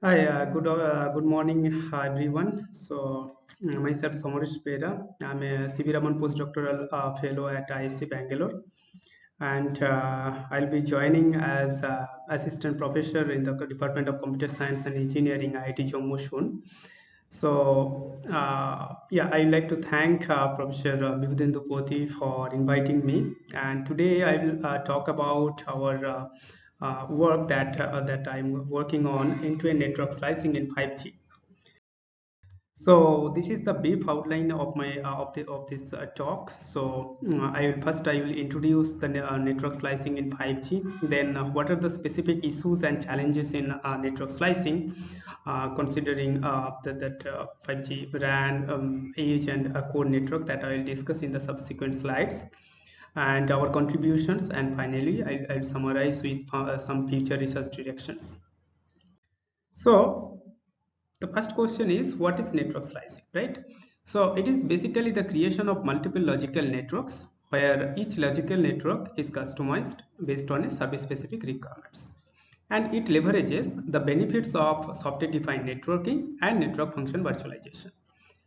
Hi, good morning, everyone. Myself Samaresh Bera. I'm a CV Raman postdoctoral fellow at ICACIE Bangalore, and I'll be joining as assistant professor in the Department of Computer Science and Engineering, IIT Jammu soon. I'd like to thank Professor Bibhudendu Poti for inviting me. And today I will talk about our work that I'm working on end-to-end network slicing in 5G. So this is the brief outline of my of this talk. I will introduce the network slicing in 5G. Then what are the specific issues and challenges in network slicing, considering that 5G RAN, edge, and core network that I will discuss in the subsequent slides, and our contributions. And finally, I'll summarize with some future research directions. So the first question is, what is network slicing, right? So it is basically the creation of multiple logical networks where each logical network is customized based on a service specific requirements, and it leverages the benefits of software defined networking and network function virtualization.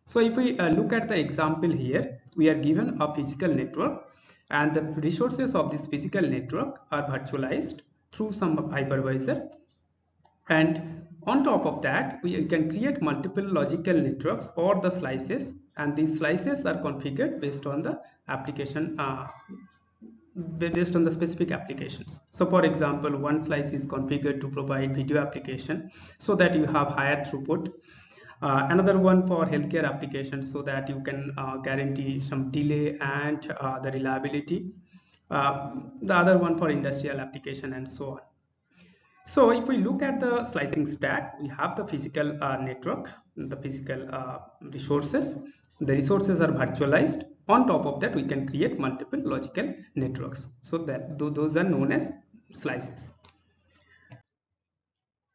So if we look at the example here, we are given a physical network, and the resources of this physical network are virtualized through some hypervisor, and on top of that we can create multiple logical networks or the slices, and these slices are configured based on the application, based on the specific applications. So for example, one slice is configured to provide video application so that you have higher throughput, another one for healthcare applications so that you can guarantee some delay and the reliability, the other one for industrial application, and so on. So if we look at the slicing stack, we have the physical network, the physical resources. The resources are virtualized. On top of that, we can create multiple logical networks. So that those are known as slices.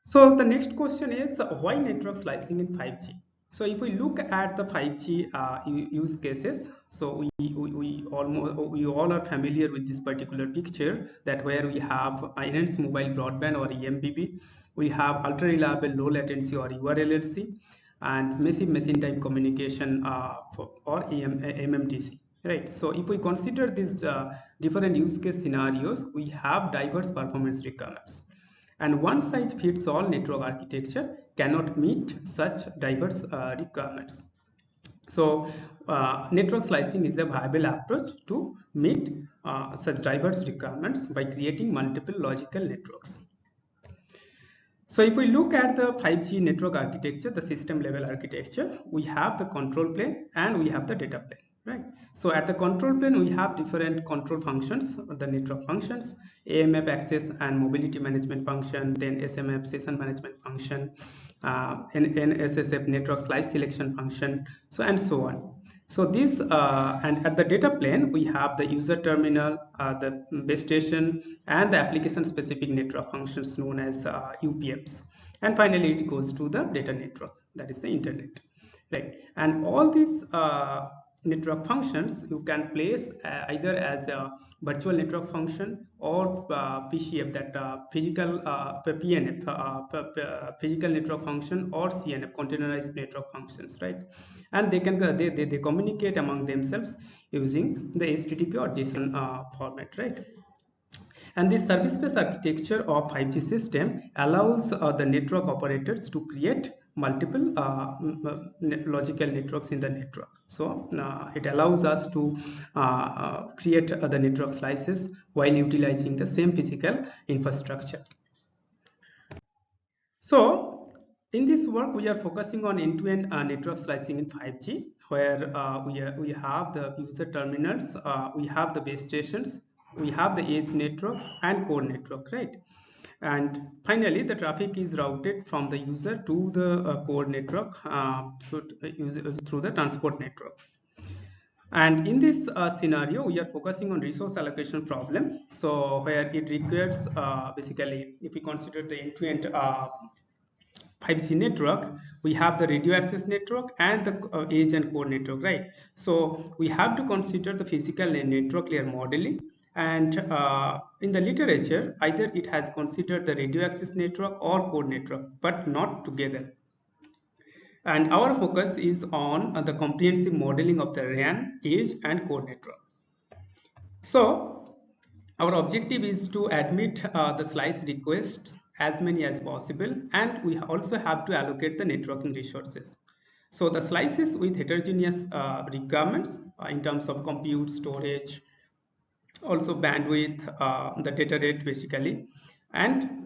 So the next question is, why network slicing in 5G? So if we look at the 5G use cases, so we all are familiar with this particular picture, that where we have enhanced mobile broadband or EMBB, we have ultra reliable low latency or URLLC, and massive machine time communication or MMTC. Right. So if we consider these different use case scenarios, we have diverse performance requirements, and one size fits all network architecture cannot meet such diverse requirements. So network slicing is a viable approach to meet such diverse requirements by creating multiple logical networks. So if we look at the 5G network architecture, the system level architecture, we have the control plane and we have the data plane, right? So at the control plane, we have different control functions, the network functions, AMF access and mobility management function, then SMF session management function, NSSF network slice selection function, so and so on. So this and at the data plane, we have the user terminal, the base station, and the application specific network functions known as UPMs. And finally, it goes to the data network, that is the internet, right? And all these network functions you can place either as a virtual network function or PCF, that physical PNF, physical network function, or CNF, containerized network functions, right? And they can they communicate among themselves using the HTTP or JSON format, right? And this service-based architecture of 5G system allows the network operators to create multiple logical networks in the network. So it allows us to create the network slices while utilizing the same physical infrastructure. So in this work, we are focusing on end-to-end network slicing in 5G, where we have the user terminals, we have the base stations, we have the edge network and core network, right? And finally, the traffic is routed from the user to the core network through the transport network. And in this scenario, we are focusing on resource allocation problem. So where it requires basically, if we consider the end-to-end 5G network, we have the radio access network and the edge and core network, right? So we have to consider the physical and network layer modeling And in the literature, either it has considered the radio access network or core network, but not together. And our focus is on the comprehensive modeling of the RAN, edge, and core network. So our objective is to admit the slice requests as many as possible, and we also have to allocate the networking resources. So the slices with heterogeneous requirements in terms of compute, storage, also bandwidth, the data rate basically, and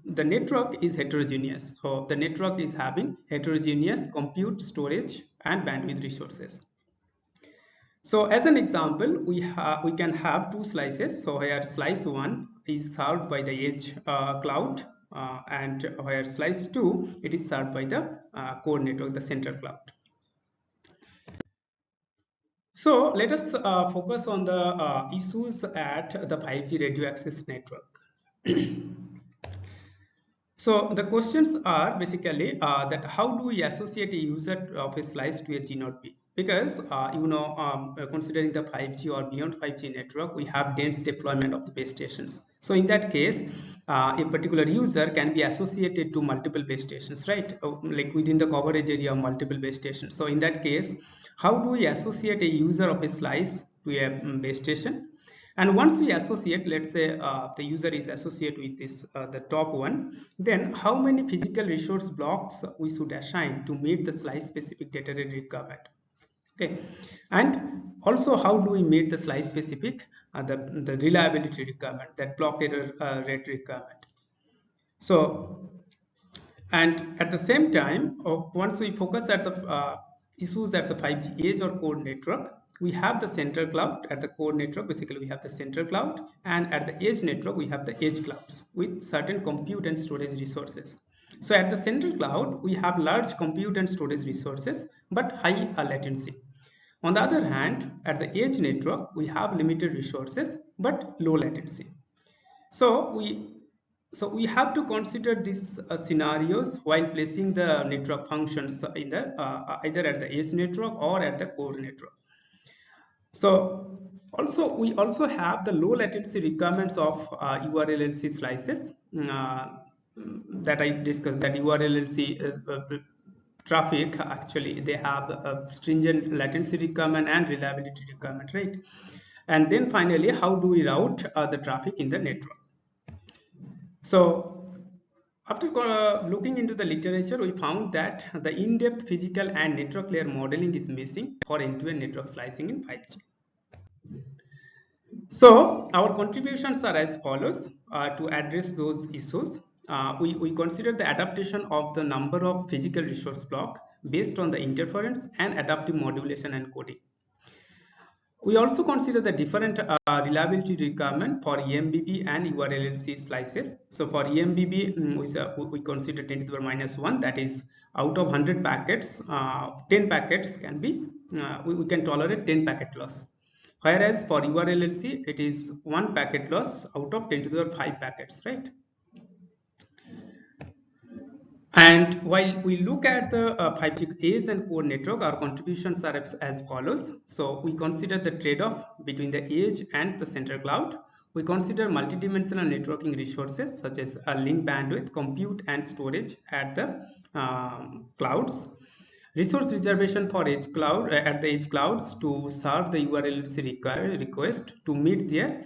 the network is heterogeneous. So the network is having heterogeneous compute, storage, and bandwidth resources. So as an example, we can have two slices. So where slice 1 is served by the edge cloud, and where slice 2 it is served by the core network, the central cloud. So let us focus on the issues at the 5G radio access network. So the questions are basically that how do we associate a user of a slice to a G node B? Because considering the 5G or beyond 5G network, we have dense deployment of the base stations. So in that case, a particular user can be associated to multiple base stations, right? Like within the coverage area of multiple base stations. So in that case, how do we associate a user of a slice to a base station? And once we associate, let's say the user is associated with this the top one, then how many physical resource blocks we should assign to meet the slice specific data rate requirement? Okay, and also how do we meet the slice specific the reliability requirement, that block error rate requirement? So, and at the same time, once we focus at the issues at the 5G edge or core network, we have the central cloud. At the core network, basically we have the central cloud, and at the edge network we have the edge clouds with certain compute and storage resources. So at the central cloud, we have large compute and storage resources but high latency. On the other hand, at the edge network, we have limited resources but low latency. So we have to consider these scenarios while placing the network functions in the either at the edge network or at the core network. So we also have the low latency requirements of URLLC slices that I discussed. That URLLC traffic, actually they have a stringent latency requirement and reliability requirement, right? And then finally, how do we route the traffic in the network? So after looking into the literature, we found that the in-depth physical and network layer modeling is missing for end-to-end network slicing in 5G. So our contributions are as follows. To address those issues, we consider the adaptation of the number of physical resource block based on the interference and adaptive modulation and coding. We also consider the different reliability requirement for EMBB and URLLC slices. So for EMBB, we consider 10 to the power minus 1, that is out of 100 packets, 10 packets can be, we can tolerate 10 packet loss. Whereas for URLLC, it is 1 packet loss out of 10 to the power 5 packets, right? And while we look at the 5G edge and core network, our contributions are as follows. So we consider the trade-off between the edge and the central cloud. We consider multidimensional networking resources such as link bandwidth, compute, and storage at the clouds. Resource reservation for edge cloud at the edge clouds to serve the URLC request to meet their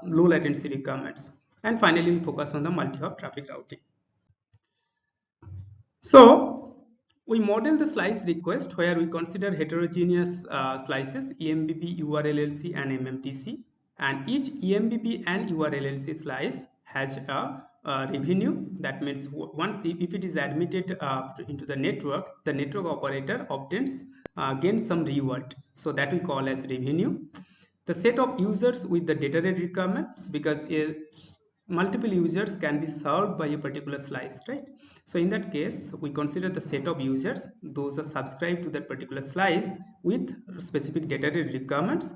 low latency requirements. And finally, we focus on the multi-hop traffic routing. So we model the slice request where we consider heterogeneous slices EMBB, URLLC, and MMTC, and each EMBB and URLLC slice has a revenue. That means once if it is admitted into the network operator obtains gains some reward. So that we call as revenue. The set of users with the data rate requirements, because multiple users can be served by a particular slice, right? So in that case, we consider the set of users, those are subscribed to that particular slice with specific data rate requirements,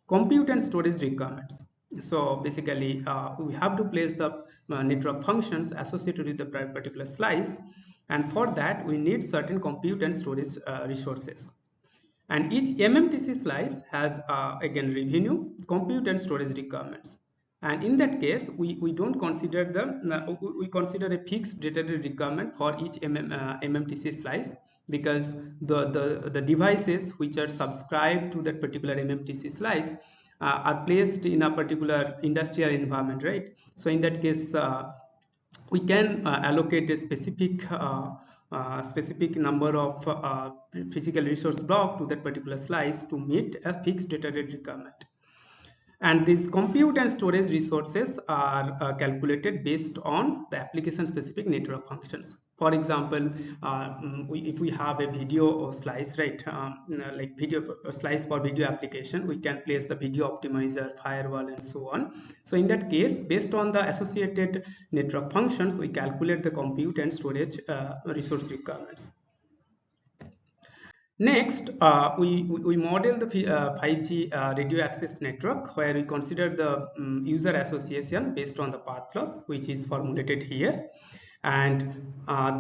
compute and storage requirements. So basically, we have to place the network functions associated with the particular slice, and for that we need certain compute and storage resources. And each MMTC slice has again revenue, compute and storage requirements. And in that case, we don't consider we consider a fixed data rate requirement for each MMTC slice, because the devices which are subscribed to that particular MMTC slice are placed in a particular industrial environment, right? So in that case, we can allocate a specific number of physical resource block to that particular slice to meet a fixed data rate requirement. And these compute and storage resources are calculated based on the application specific network functions. For example, if we have a video slice, right, like video slice for video application, we can place the video optimizer, firewall, and so on. So in that case, based on the associated network functions, we calculate the compute and storage resource requirements. Next, we model the 5G radio access network, where we consider the user association based on the path loss, which is formulated here. And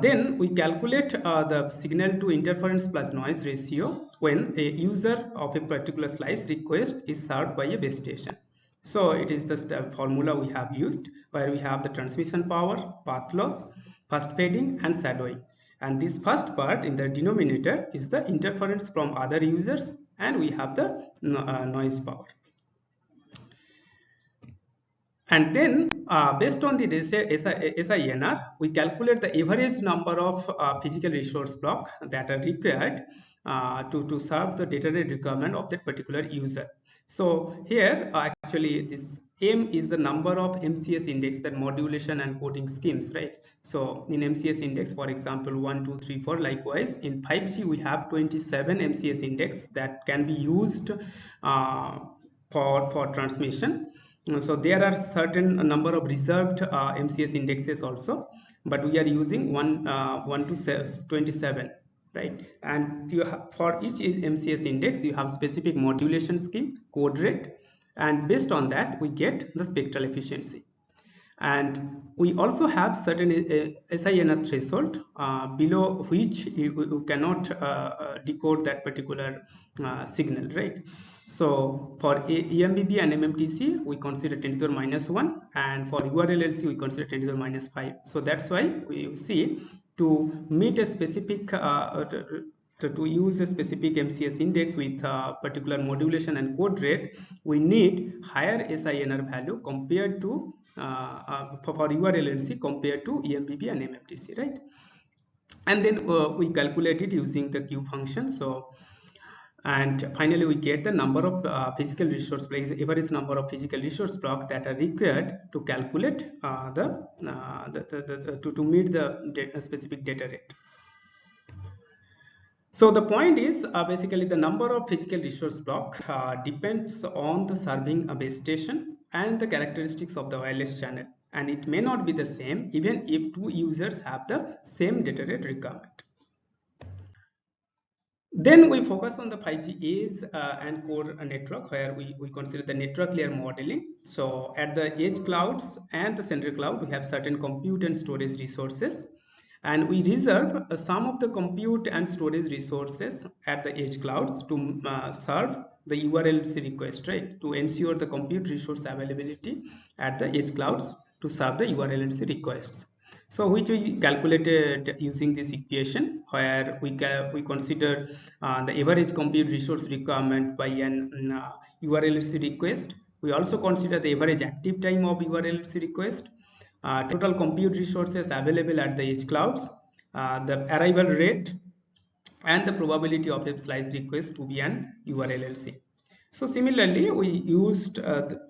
then we calculate the signal to interference plus noise ratio when a user of a particular slice request is served by a base station. So it is the formula we have used, where we have the transmission power, path loss, fast fading, and shadowing. And this first part in the denominator is the interference from other users, and we have the noise power. And then based on the SINR, we calculate the average number of physical resource block that are required to serve the data rate requirement of that particular user. So here actually this M is the number of MCS index, that modulation and coding schemes, right? So in MCS index, for example, 1, 2, 3, 4. Likewise, in 5G we have 27 MCS index that can be used for transmission. So there are certain number of reserved MCS indexes also, but we are using 1 to 27, right? And you have, for each MCS index, you have specific modulation scheme, code rate, and based on that we get the spectral efficiency. And we also have certain SINR threshold below which you cannot decode that particular signal, right? So for EMBB and MMTC, we consider 10 to the -1, and for URLLC, we consider 10 to the -5. So that's why we see to meet a specific to use a specific MCS index with particular modulation and code rate, we need higher SINR value compared to for URLLC compared to EMBB and MMTC, right? And then we calculate it using the Q function. So, and finally we get the number of physical resource blocks, average number of physical resource blocks that are required to calculate to meet the specific data rate. So the point is basically the number of physical resource block depends on the serving base station and the characteristics of the wireless channel, and it may not be the same even if two users have the same data rate requirement. Then we focus on the 5G edge and core network, where we consider the network layer modeling. So at the edge clouds and the central cloud, we have certain compute and storage resources, and we reserve some of the compute and storage resources at the edge clouds to serve the URLC request, right? To ensure the compute resource availability at the edge clouds to serve the URLC requests. So which we calculated using this equation, where we consider the average compute resource requirement by an URLC request. We also consider the average active time of URLC request, total compute resources available at the edge clouds, the arrival rate, and the probability of a slice request to be an URLLC. So similarly, we used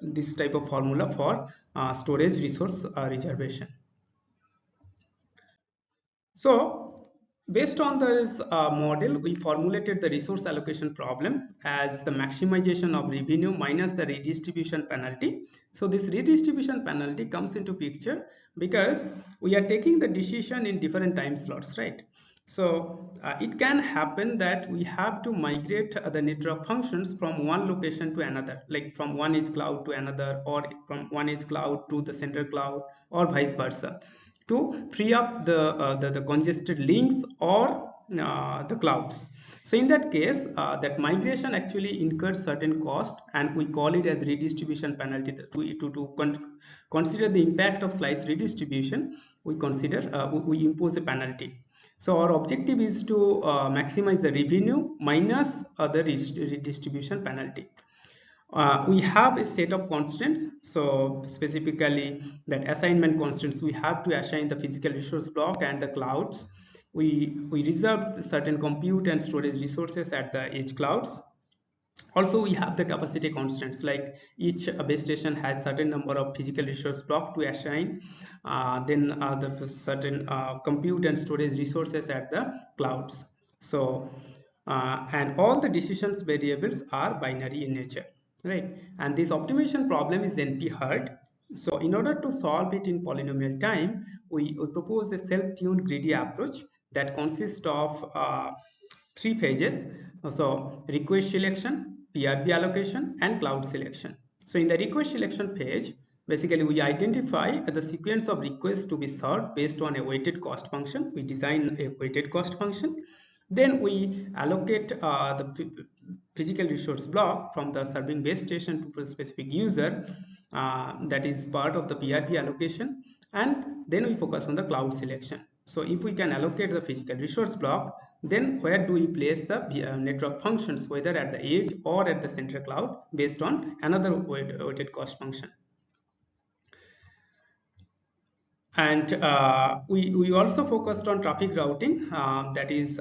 this type of formula for storage resource reservation. So based on this model, we formulated the resource allocation problem as the maximization of revenue minus the redistribution penalty. So this redistribution penalty comes into picture because we are taking the decision in different time slots, right? So it can happen that we have to migrate the network functions from one location to another, like from one edge cloud to another, or from one edge cloud to the central cloud, or vice versa, to free up the congested links or the clouds. So in that case, that migration actually incurs certain cost, and we call it as redistribution penalty. Consider the impact of slice redistribution, we impose a penalty. So our objective is to maximize the revenue minus the redistribution penalty. We have a set of constants. So specifically that assignment constants, we have to assign the physical resource block and the clouds. We reserve certain compute and storage resources at the edge clouds. Also, we have the capacity constants, like each base station has certain number of physical resource block to assign, the certain compute and storage resources at the clouds. So and all the decisions variables are binary in nature, right? And this optimization problem is NP hard. So in order to solve it in polynomial time, we propose a self-tuned greedy approach that consists of three phases. So request selection, PRB allocation, and cloud selection. So in the request selection page, basically we identify the sequence of requests to be served based on a weighted cost function. We design a weighted cost function. Then we allocate the physical resource block from the serving base station to a specific user, that is part of the PRB allocation, and then we focus on the cloud selection. So if we can allocate the physical resource block, then where do we place the network functions, whether at the edge or at the central cloud, based on another weighted cost function. And we also focused on traffic routing. That is,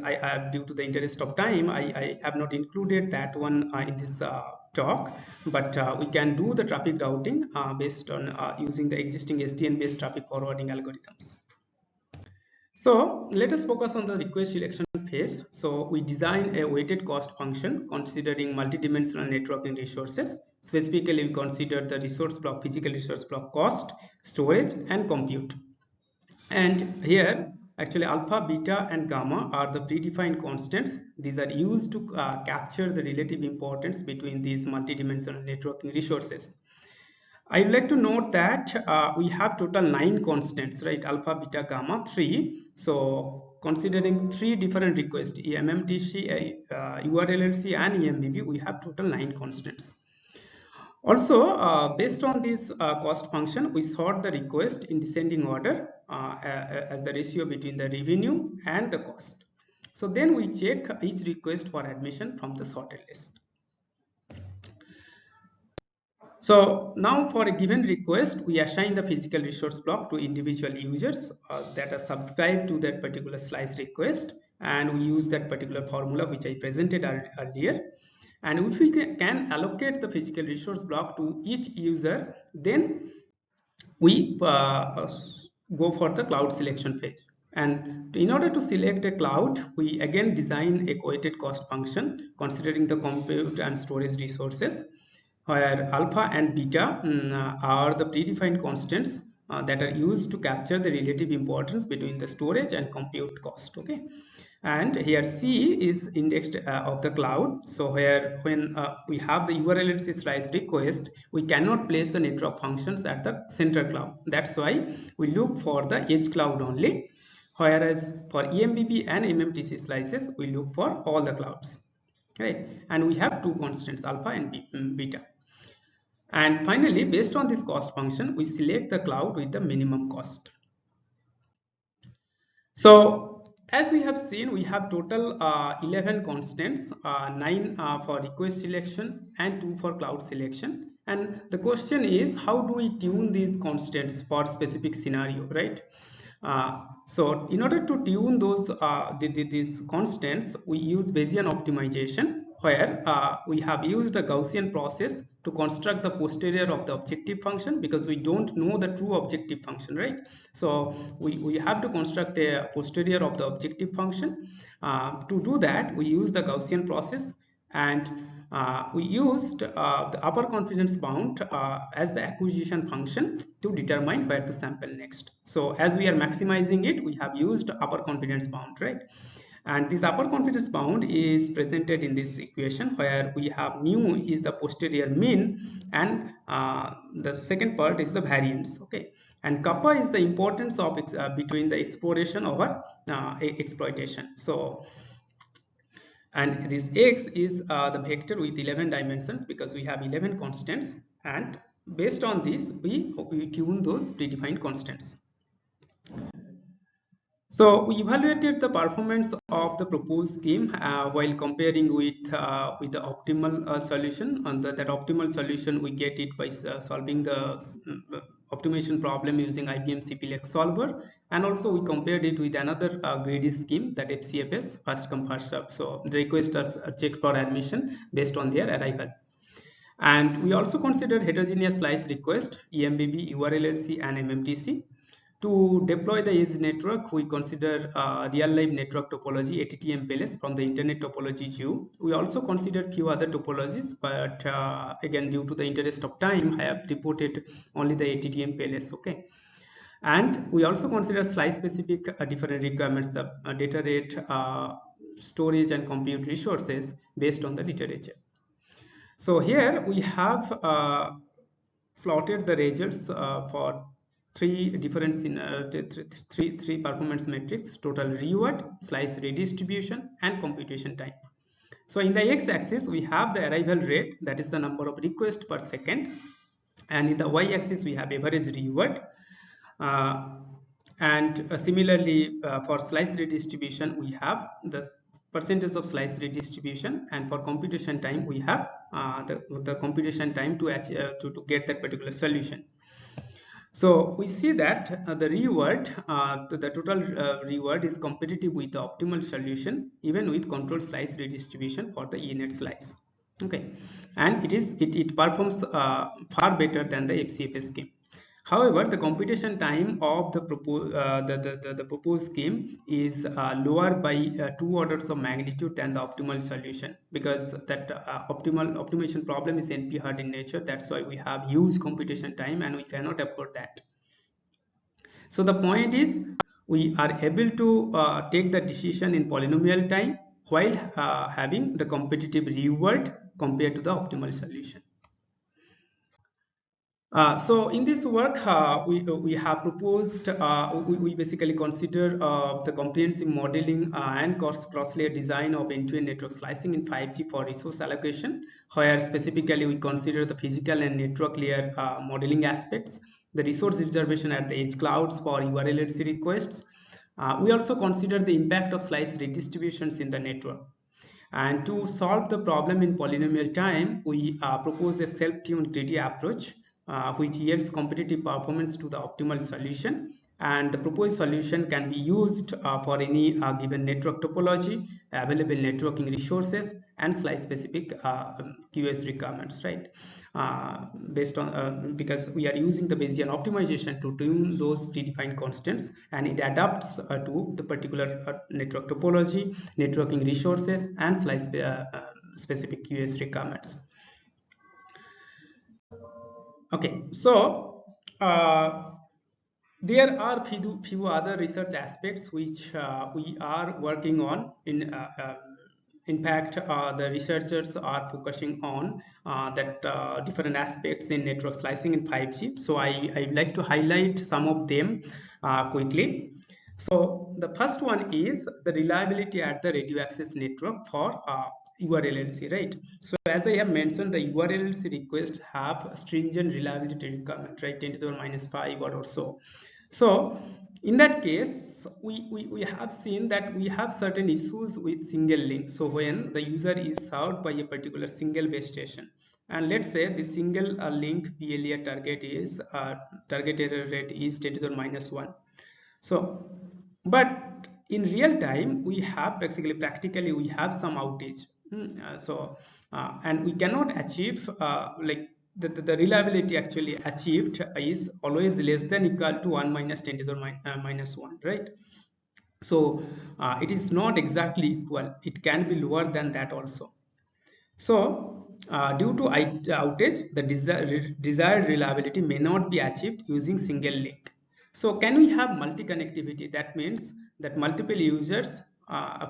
due to the interest of time, I have not included that one in this talk, but we can do the traffic routing based on using the existing SDN based traffic forwarding algorithms. So let us focus on the request selection phase. So we design a weighted cost function considering multidimensional networking resources. Specifically, we consider the resource block, physical resource block cost, storage, and compute. And here, actually, alpha, beta, and gamma are the predefined constants. These are used to capture the relative importance between these multidimensional networking resources. I would like to note that we have total 9 constants, right? Alpha, beta, gamma, 3. So considering 3 different requests, MMTC, URLLC, and EMBB, we have total 9 constants. Also, based on this cost function, we sort the request in descending order as the ratio between the revenue and the cost. So then we check each request for admission from the sorted list. So now for a given request, we assign the physical resource block to individual users that are subscribed to that particular slice request, and we use that particular formula which I presented earlier. And if we can allocate the physical resource block to each user, then we go for the cloud selection phase. And in order to select a cloud, we again design a weighted cost function considering the compute and storage resources, where alpha and beta are the predefined constants that are used to capture the relative importance between the storage and compute cost. Okay, and here C is indexed of the cloud. So here when we have the URLLC slice request, we cannot place the network functions at the central cloud. That's why we look for the edge cloud only. Whereas for EMBB and MMTC slices, we look for all the clouds, right? And we have 2 constants, alpha and beta. And finally, based on this cost function, we select the cloud with the minimum cost. So as we have seen, we have total 11 constants, 9 for request selection and 2 for cloud selection. And the question is, how do we tune these constants for specific scenario, right? So in order to tune those these constants, we use Bayesian optimization, where we have used a Gaussian process to construct the posterior of the objective function, because we don't know the true objective function, right? So we have to construct a posterior of the objective function. To do that, we use the Gaussian process, and we used the upper confidence bound as the acquisition function to determine where to sample next. So as we are maximizing it, we have used upper confidence bound, right? And this upper confidence bound is presented in this equation, where we have mu is the posterior mean, and the second part is the variance. Okay, and kappa is the importance of between the exploration over exploitation. So And this x is the vector with 11 dimensions because we have 11 constants, and based on this we tune those predefined constants. So we evaluated the performance of the proposed scheme while comparing with the optimal solution. And that optimal solution we get it by solving the optimization problem using IBM CPLX solver, and also we compared it with another greedy scheme, that FCFS, first come first serve. So the requesters are checked for admission based on their arrival. And we also consider heterogeneous slice request, EMBB, URLLC, and MMTC. To deploy the edge network, we consider real-life network topology, ATTM palace from the internet topology view. We also consider few other topologies, but again, due to the interest of time, I have reported only the ATTM palace. Okay. And we also consider slice-specific different requirements, the data rate, storage, and compute resources based on the literature. So here we have plotted the results for three different three performance metrics: total reward, slice redistribution, and computation time. So in the x-axis we have the arrival rate, that is the number of requests per second, and in the y-axis we have average reward. And similarly for slice redistribution we have the percentage of slice redistribution, and for computation time we have the computation time to get that particular solution. So we see that the reward, the total reward is competitive with the optimal solution even with controlled slice redistribution for the ENet slice. Okay, and it performs far better than the FCFS scheme. However, the computation time of the proposed scheme is lower by 2 orders of magnitude than the optimal solution, because that optimization problem is NP hard in nature. That's why we have huge computation time and we cannot afford that. So the point is we are able to take the decision in polynomial time while having the competitive reward compared to the optimal solution. So in this work, we have proposed, we basically consider the comprehensive modeling and cross-layer design of end-to-end network slicing in 5G for resource allocation, where specifically we consider the physical and network layer modeling aspects, the resource reservation at the edge clouds for URLLC requests. We also consider the impact of slice redistributions in the network. And to solve the problem in polynomial time, we propose a self-tuned greedy approach, which yields competitive performance to the optimal solution. And the proposed solution can be used for any given network topology, available networking resources, and slice-specific QoS requirements, right? Based on because we are using the Bayesian optimization to tune those predefined constants, and it adapts to the particular network topology, networking resources, and slice specific QoS requirements. Okay, so there are few other research aspects which we are working on. In fact, the researchers are focusing on that different aspects in network slicing in 5G. So I'd like to highlight some of them quickly. So the first one is the reliability at the radio access network for URLLC, right? So as I have mentioned, the URLLC requests have stringent reliability requirement, right? 10 to the minus 5 or so. So in that case, we have seen that we have certain issues with single link. So when the user is served by a particular single base station, and let's say the single link PLA target is target error rate is 10 to the minus 1. So, but in real time, we have basically practically we have some outage. And we cannot achieve like the reliability actually achieved is always less than equal to 1 minus 10 to the minus 1, right? So it is not exactly equal. It can be lower than that also. So due to outage, the desired reliability may not be achieved using single link. So can we have multi-connectivity? That means that multiple users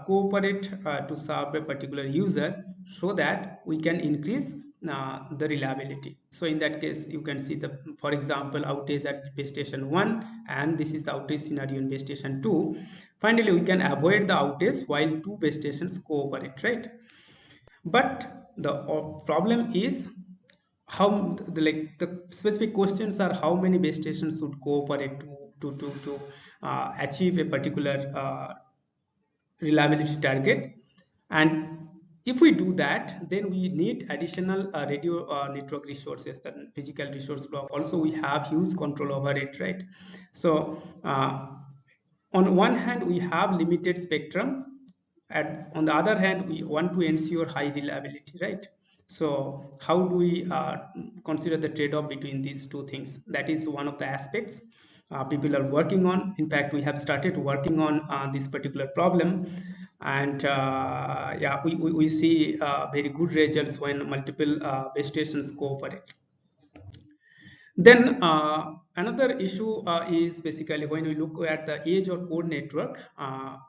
cooperate to serve a particular user, so that we can increase the reliability. So in that case, you can see the, for example, outage at base station 1, and this is the outage scenario in base station 2. Finally, we can avoid the outage while two base stations cooperate, right? But the problem is how the specific questions are how many base stations should cooperate to achieve a particular reliability target. And if we do that, then we need additional radio network resources, the physical resource block. Also, we have huge control over it, right? So on one hand, we have limited spectrum, and on the other hand, we want to ensure high reliability, right? So how do we consider the trade-off between these two things? That is one of the aspects people are working on. In fact, we have started working on this particular problem, and yeah, we see very good results when multiple base stations cooperate. Then another issue is basically when we look at the edge or core network,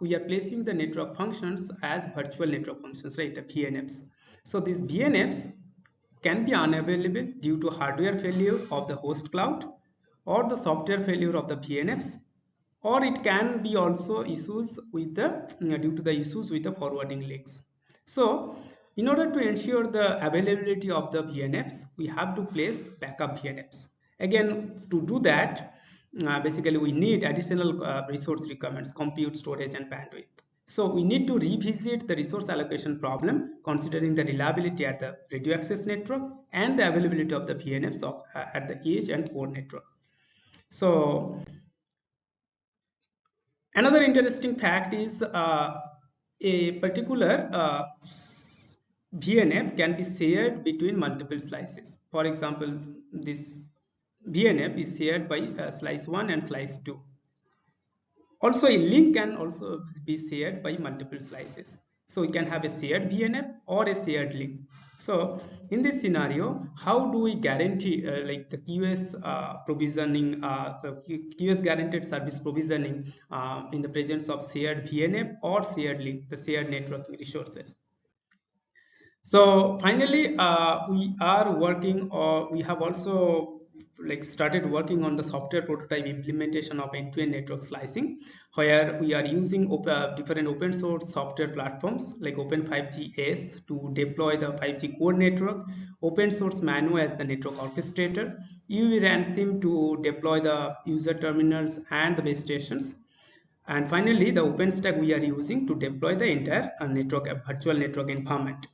we are placing the network functions as virtual network functions, right? The VNFs. So these VNFs can be unavailable due to hardware failure of the host cloud or the software failure of the VNFs, or it can be also issues with the due to the issues with the forwarding links. So in order to ensure the availability of the VNFs, we have to place backup VNFs. Again, to do that, basically we need additional resource requirements, compute, storage, and bandwidth. So we need to revisit the resource allocation problem, considering the reliability at the radio access network and the availability of the VNFs at the edge and core network. So another interesting fact is a particular VNF can be shared between multiple slices. For example, this VNF is shared by slice 1 and slice 2. Also, a link can also be shared by multiple slices. So we can have a shared VNF or a shared link. So in this scenario, how do we guarantee like the QoS provisioning, the QoS guaranteed service provisioning in the presence of shared VNF or shared link, the shared networking resources? So finally, we are working, or we have also like started working on the software prototype implementation of end-to-end network slicing, where we are using different open source software platforms like Open5G to deploy the 5G core network, open source Mano as the network orchestrator, UV to deploy the user terminals and the base stations. And finally, the OpenStack we are using to deploy the entire network, virtual network environment.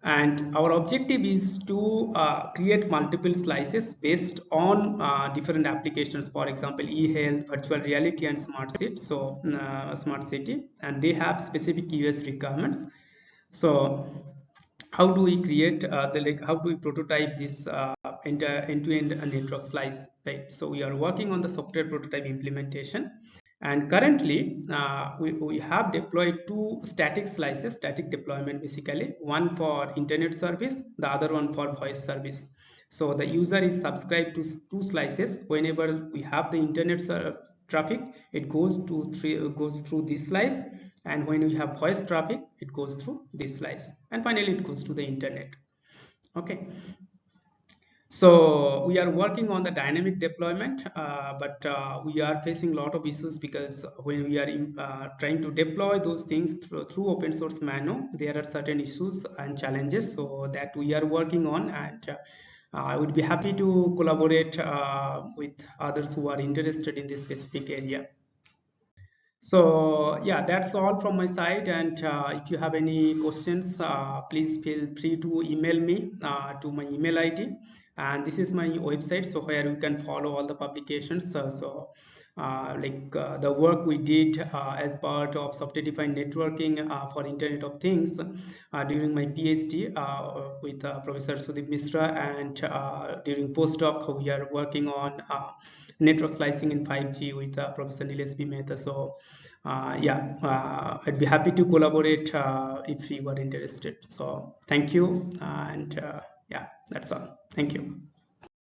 And our objective is to create multiple slices based on different applications, for example, e-health, virtual reality, and smart city. So smart city, and they have specific QoS requirements. So how do we create how do we prototype this entire end-to-end network slice, right? So we are working on the software prototype implementation, and currently we have deployed two static slices, static deployment basically, one for internet service, the other one for voice service. So the user is subscribed to two slices. Whenever we have the internet traffic, it goes through this slice, and when we have voice traffic, it goes through this slice, and finally it goes to the internet. Okay, so we are working on the dynamic deployment, but we are facing a lot of issues, because when we are trying to deploy those things through open source Mano, there are certain issues and challenges, so that we are working on. And I would be happy to collaborate with others who are interested in this specific area. So yeah, that's all from my side. And if you have any questions, please feel free to email me to my email ID. And this is my website, so where you can follow all the publications. The work we did as part of software-defined networking for Internet of Things during my PhD with Professor Sudeep Misra, and during postdoc we are working on network slicing in 5G with Professor Nilesh B. Mehta. So yeah, I'd be happy to collaborate if you are interested. So thank you, and yeah, that's all. Thank you.